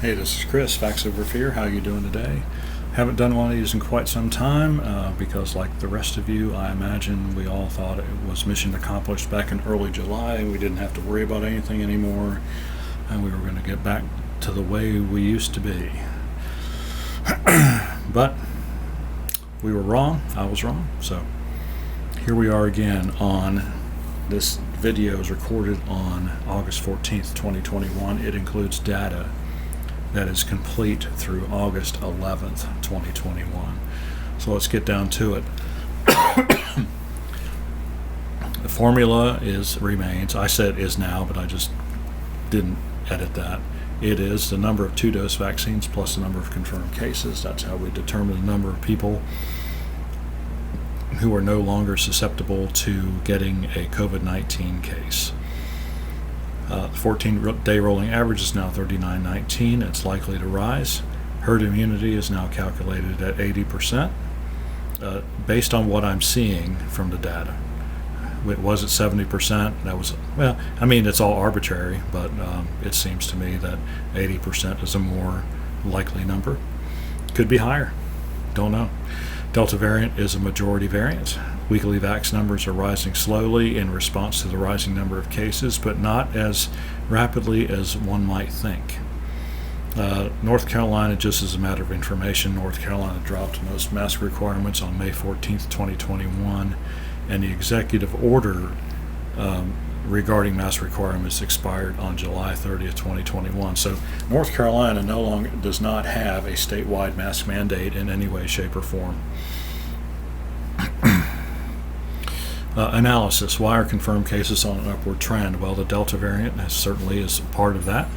Hey, this is Chris, Facts Over Fear. How you doing today? Haven't done one of these in quite some time because, like the rest of you, I imagine we all thought it was mission accomplished back in early July and we didn't have to worry about anything anymore and we were going to get back to the way we used to be. But we were wrong. I was wrong. So here we are again on this video is recorded on August 14th, 2021. It includes data that is complete through August 11th, 2021. So let's get down to it. The formula remains. I said is now, but I just didn't edit that. It is the number of 2-dose vaccines plus the number of confirmed cases. That's how we determine the number of people who are no longer susceptible to getting a COVID-19 case. 14-day rolling average is now 39.19. It's likely to rise. Herd immunity is now calculated at 80%. Based on what I'm seeing from the data, it was at 70%. That was, well, I mean, it's all arbitrary, but it seems to me that 80% is a more likely number. Could be higher. Don't know. Delta variant is a majority variant. Weekly vax numbers are rising slowly in response to the rising number of cases, but not as rapidly as one might think. North Carolina, just as a matter of information, North Carolina dropped most mask requirements on May 14th, 2021, and the executive order regarding mask requirements expired on July 30th, 2021. So North Carolina no longer does not have a statewide mask mandate in any way, shape, or form. Analysis. Why are confirmed cases on an upward trend? Well, the Delta variant certainly is part of that.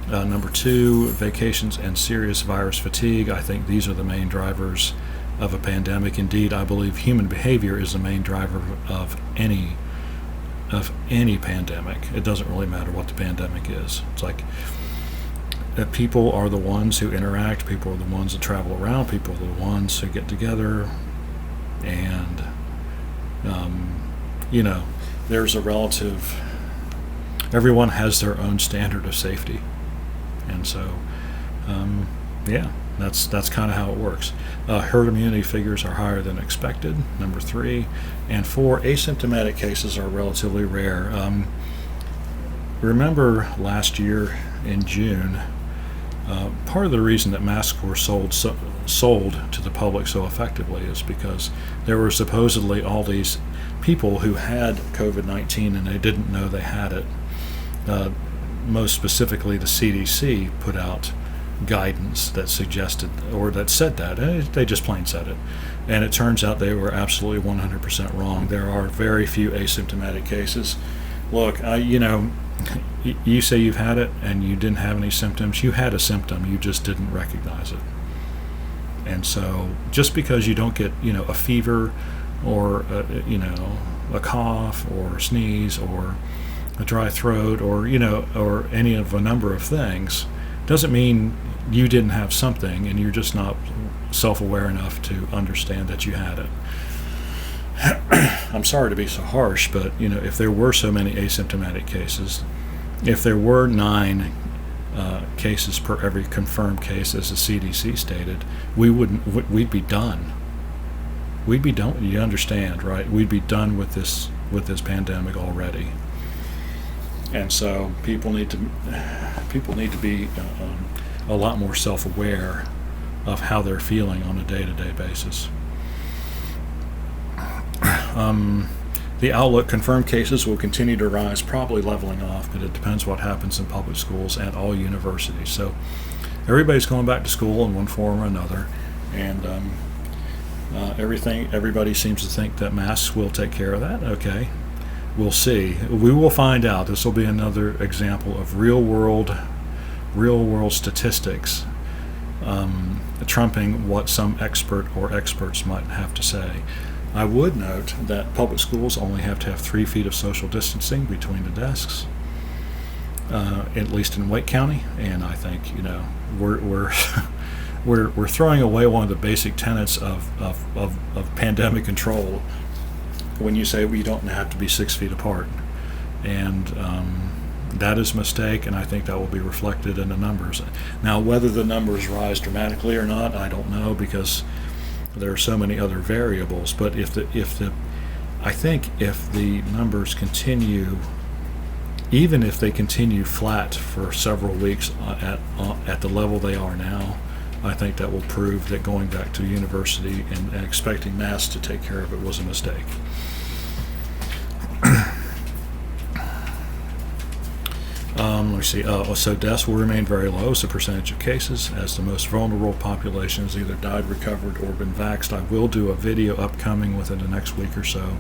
Number 2, vacations and serious virus fatigue. I think these are the main drivers of a pandemic. Indeed, I believe human behavior is the main driver of any pandemic. It doesn't really matter what the pandemic is. It's like that people are the ones who interact, people are the ones that travel around, people are the ones who get together, and there's a relative, everyone has their own standard of safety, and so that's kind of how it works. Herd immunity figures are higher than expected, number 3. And 4, asymptomatic cases are relatively rare. Remember last year in June, part of the reason that masks were sold to the public so effectively is because there were supposedly all these people who had COVID-19 and they didn't know they had it. Most specifically, the CDC put out guidance that suggested or that said that. They just plain said it. And it turns out they were absolutely 100% wrong. There are very few asymptomatic cases. Look, you say you've had it and you didn't have any symptoms. You had a symptom, you just didn't recognize it. And so just because you don't get, a fever or, a cough or a sneeze or a dry throat or, or any of a number of things, doesn't mean you didn't have something and you're just not self-aware enough to understand that you had it. I'm sorry to be so harsh, but if there were so many asymptomatic cases, if there were 9 cases per every confirmed case, as the CDC stated, we'd be done. We'd be done. You understand, right? We'd be done with this pandemic already. And so people need to be a lot more self-aware of how they're feeling on a day-to-day basis. The outlook: confirmed cases will continue to rise, probably leveling off, but it depends what happens in public schools and all universities. So everybody's going back to school in one form or another, and everybody seems to think that masks will take care of that. Okay. We'll see. We will find out. This will be another example of real world statistics trumping what some expert or experts might have to say. I would note that public schools only have to have 3 feet of social distancing between the desks, at least in Wake County, and I think we're throwing away one of the basic tenets of pandemic control when you say we don't have to be 6 feet apart. And That is a mistake, and I think that will be reflected in the numbers. Now, whether the numbers rise dramatically or not, I don't know, because there are so many other variables. But I think if the numbers continue, even if they continue flat for several weeks at the level they are now, I think that will prove that going back to university and expecting masks to take care of it was a mistake. Let me see. So deaths will remain very low as a percentage of cases, as the most vulnerable population has either died, recovered, or been vaxxed. I will do a video upcoming within the next week or so.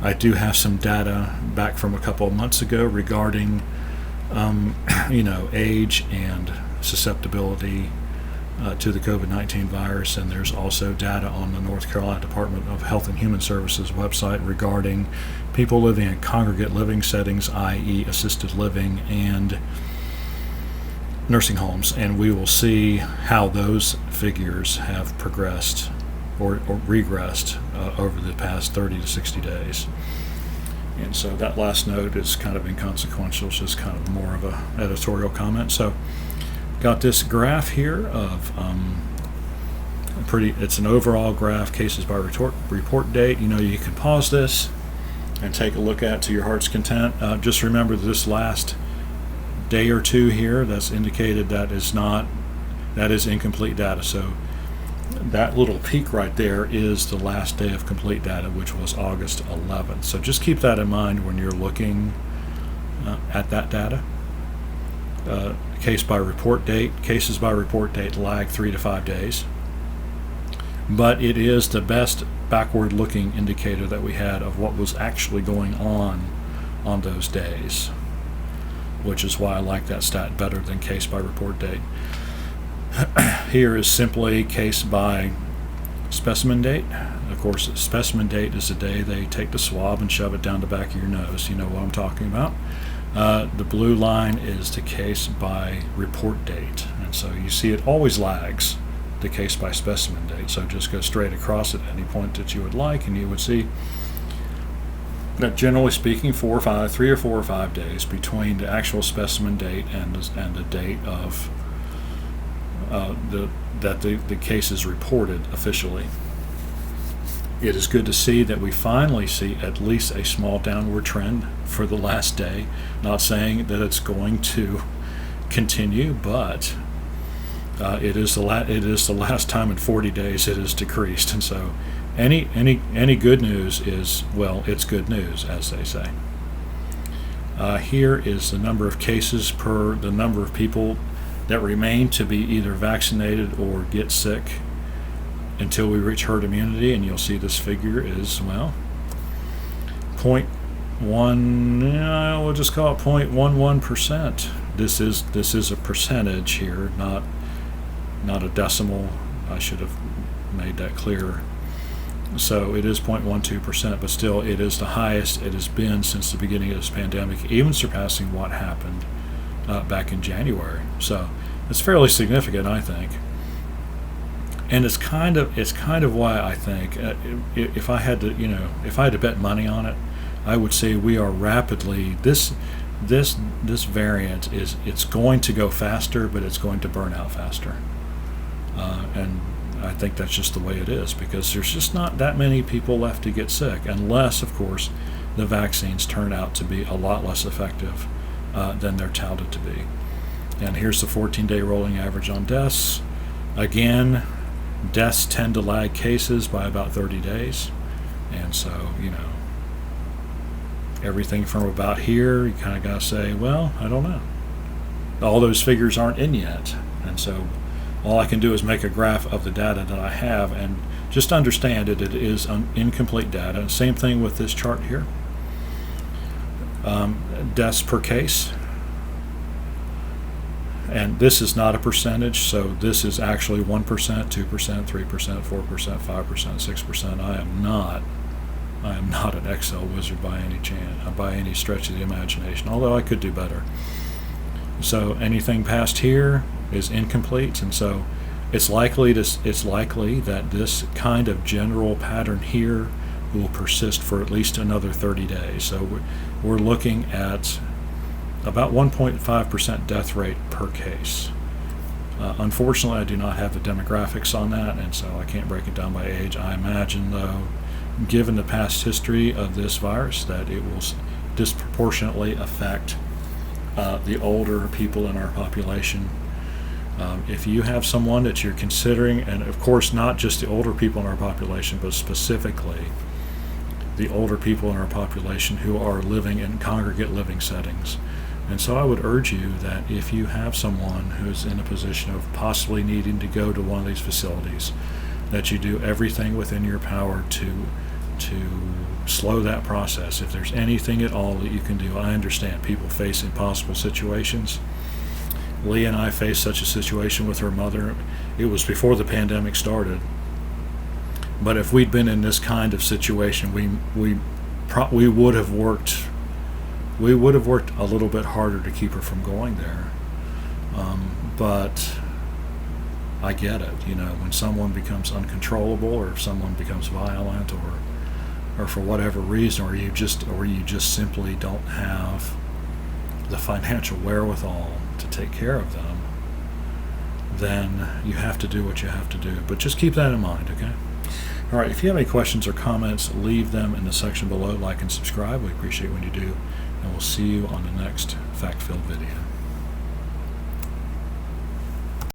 I do have some data back from a couple of months ago regarding, age and susceptibility to the Covid-19 virus, and there's also data on the North Carolina Department of Health and Human Services website regarding people living in congregate living settings, i.e. assisted living and nursing homes, and we will see how those figures have progressed or regressed over the past 30 to 60 days. And so that last note is kind of inconsequential. It's just kind of more of a editorial comment. So got this graph here of it's an overall graph, cases by report date. You can pause this and take a look at to your heart's content. Just remember this last day or two here, that's indicated that is incomplete data. So that little peak right there is the last day of complete data, which was August 11th. So just keep that in mind when you're looking at that data. Cases by report date lag 3 to 5 days. But it is the best backward-looking indicator that we had of what was actually going on those days, which is why I like that stat better than case by report date. Here is simply case by specimen date. Of course, specimen date is the day they take the swab and shove it down the back of your nose. You know what I'm talking about. The blue line is the case by report date, and so you see it always lags the case by specimen date. So just go straight across at any point that you would like, and you would see that generally speaking 3 or 4 or 5 days between the actual specimen date and the date of the case is reported officially. It is good to see that we finally see at least a small downward trend for the last day. Not saying that it's going to continue, but it is the last time in 40 days it has decreased. And so any good news is, well, it's good news, as they say. Here is the number of cases per the number of people that remain to be either vaccinated or get sick until we reach herd immunity, and you'll see this figure is, 0.1, we'll just call it 0.11%. This is a percentage here, not a decimal. I should have made that clearer. So it is 0.12%, but still it is the highest it has been since the beginning of this pandemic, even surpassing what happened back in January. So it's fairly significant, I think. And it's kind of why I think if I had to bet money on it, I would say we are rapidly this variant it's going to go faster, but it's going to burn out faster. And I think that's just the way it is, because there's just not that many people left to get sick, unless, of course, the vaccines turn out to be a lot less effective than they're touted to be. And here's the 14-day rolling average on deaths. Again, deaths tend to lag cases by about 30 days. And so, everything from about here, you kind of got to say, well, I don't know. All those figures aren't in yet. And so all I can do is make a graph of the data that I have and just understand it is incomplete data. Same thing with this chart here. Deaths per case. And this is not a percentage, so this is actually 1%, 2%, 3%, 4%, 5%, 6%. I am not an Excel wizard by any stretch of the imagination, although I could do better. So anything past here is incomplete, and so it's likely that this kind of general pattern here will persist for at least another 30 days. So we're looking at about 1.5% death rate per case. Unfortunately, I do not have the demographics on that, and so I can't break it down by age. I imagine, though, given the past history of this virus, that it will disproportionately affect the older people in our population. If you have someone that you're considering, and of course not just the older people in our population, but specifically the older people in our population who are living in congregate living settings. And so I would urge you that if you have someone who's in a position of possibly needing to go to one of these facilities, that you do everything within your power to slow that process. If there's anything at all that you can do, I understand people face impossible situations. Lee and I faced such a situation with her mother. It was before the pandemic started. But if we'd been in this kind of situation, we would have worked a little bit harder to keep her from going there. But I get it. When someone becomes uncontrollable, or if someone becomes violent, or for whatever reason, or you just simply don't have the financial wherewithal to take care of them, then you have to do what you have to do. But just keep that in mind, okay? All right, if you have any questions or comments, leave them in the section below. Like and subscribe. We appreciate when you do. And we'll see you on the next fact-filled video.